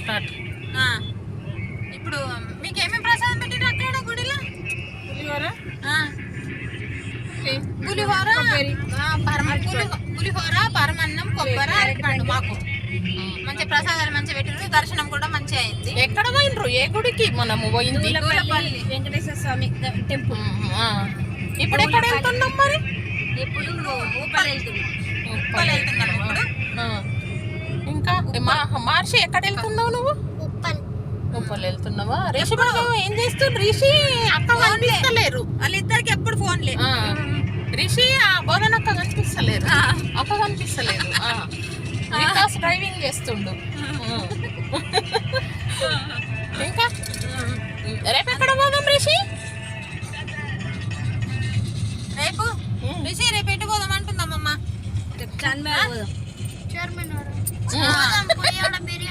Start. ఇప్పుడు మీకేమేమి ప్రసాదం పెట్టిన అక్కడ గుడిలో? పులిహోర, పులిహోర, పరమన్నం, కొబ్బరి, అరటిపండు. మాకు మంచి ప్రసాదాలు మంచిగా పెట్టిన, దర్శనం కూడా మంచిగా అయింది. ఎక్కడ పోయినరు? ఏ గుడికి మనము పోయింది? వెంకటేశ్వర స్వామి టెంపుల్. ఇప్పుడు ఎక్కడ వెళ్తున్నాం మరి? ఇప్పుడు ఉప్పల్ వెళ్తున్నాం ఇప్పుడు. ఇంకా మార్చి ఎక్కడ వెళ్తున్నావు నువ్వు? ఉప్పల్ వెళ్తున్నావా? రిషి బాబు ఏం చేస్తుంది? రిషి అక్క కనిపిస్తలేరు, వాళ్ళిద్దరికి ఎప్పుడు ఫోన్లే. రిషి ఆ బోధన అక్క కనిపిస్తలేరు, అక్క కనిపిస్తలేదు. వికాస్ డ్రైవింగ్ చేస్తుండు.